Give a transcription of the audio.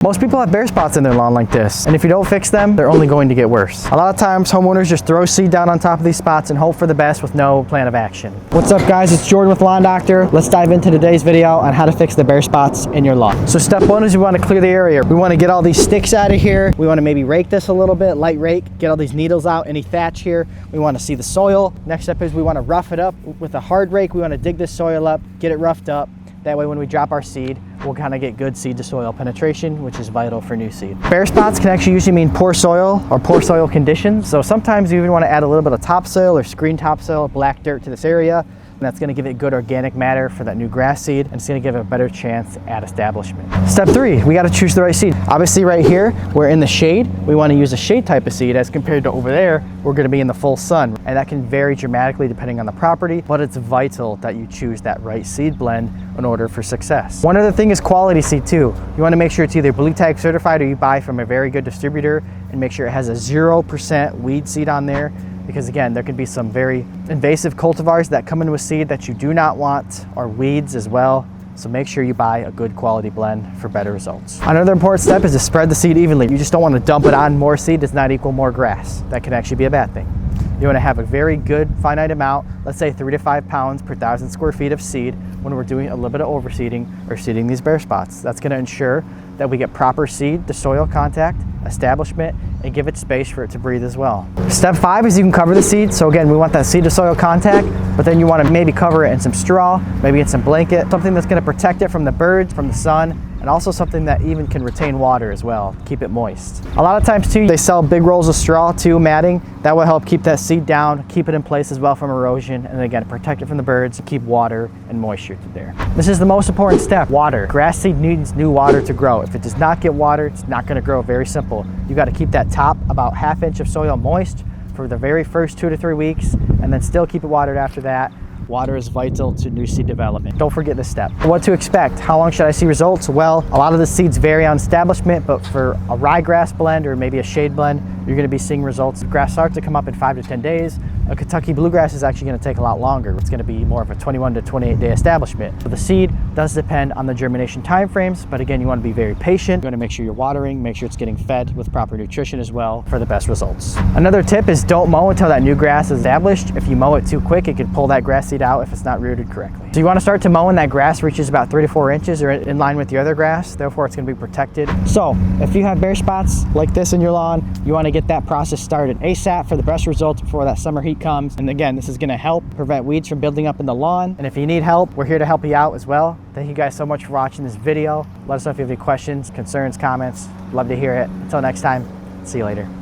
Most people have bare spots in their lawn like this, and if you don't fix them, they're only going to get worse. A lot of times, homeowners just throw seed down on top of these spots and hope for the best with no plan of action. What's up, guys? It's Jordan with Lawn Doctor. Let's dive into today's video on how to fix the bare spots in your lawn. So step one is we want to clear the area. We want to get all these sticks out of here. We want to maybe rake this a little bit, light rake, get all these needles out, any thatch here. We want to see the soil. Next step is we want to rough it up with a hard rake. We want to dig this soil up, get it roughed up. That way when we drop our seed, we'll kind of get good seed to soil penetration, which is vital for new seed. Bare spots can actually usually mean poor soil or poor soil conditions. So sometimes you even want to add a little bit of topsoil or screen topsoil, black dirt to this area. And that's going to give it good organic matter for that new grass seed, and it's going to give it a better chance at establishment. Step three, we got to choose the right seed. Obviously right here, we're in the shade. We want to use a shade type of seed as compared to over there, we're going to be in the full sun. And that can vary dramatically depending on the property, but it's vital that you choose that right seed blend in order for success. One other thing is quality seed too. You want to make sure it's either blue tag certified or you buy from a very good distributor, and make sure it has a 0% weed seed on there. Because again, there can be some very invasive cultivars that come in with seed that you do not want, or weeds as well. So make sure you buy a good quality blend for better results. Another important step is to spread the seed evenly. You just don't want to dump it on. More seed does not equal more grass. That can actually be a bad thing. You want to have a very good finite amount, let's say 3 to 5 pounds per 1,000 square feet of seed when we're doing a little bit of overseeding or seeding these bare spots. That's going to ensure that we get proper seed to soil contact, establishment, and give it space for it to breathe as well. Step 5 is you can cover the seed. So again, we want that seed to soil contact, but then you want to maybe cover it in some straw, maybe in some blanket, something that's going to protect it from the birds, from the sun, and also something that even can retain water as well, keep it moist. A lot of times too, they sell big rolls of straw too, matting. That will help keep that seed down, keep it in place as well from erosion, and again, protect it from the birds, keep water and moisture there. This is the most important step, water. Grass seed needs new water to grow. If it does not get water, it's not gonna grow. Very simple. You gotta keep that top about 1/2 inch of soil moist for the very first 2 to 3 weeks, and then still keep it watered after that. Water is vital to new seed development. Don't forget this step. What to expect? How long should I see results? Well, a lot of the seeds vary on establishment, but for a ryegrass blend or maybe a shade blend, you're going to be seeing results. Grass starts to come up in 5 to 10 days. A Kentucky bluegrass is actually going to take a lot longer. It's going to be more of a 21 to 28 day establishment. So the seed does depend on the germination time frames, but again, you want to be very patient. You want to make sure you're watering, make sure it's getting fed with proper nutrition as well for the best results. Another tip is don't mow until that new grass is established. If you mow it too quick, it can pull that grass seed out if it's not rooted correctly. So you want to start to mow when that grass reaches about 3 to 4 inches or in line with the other grass. Therefore, it's going to be protected. So if you have bare spots like this in your lawn, you want to get that process started ASAP for the best results before that summer heat comes. And again, this is going to help prevent weeds from building up in the lawn. And if you need help, we're here to help you out as well. Thank you guys so much for watching this video. Let us know if you have any questions, concerns, comments. Love to hear it. Until next time, see you later.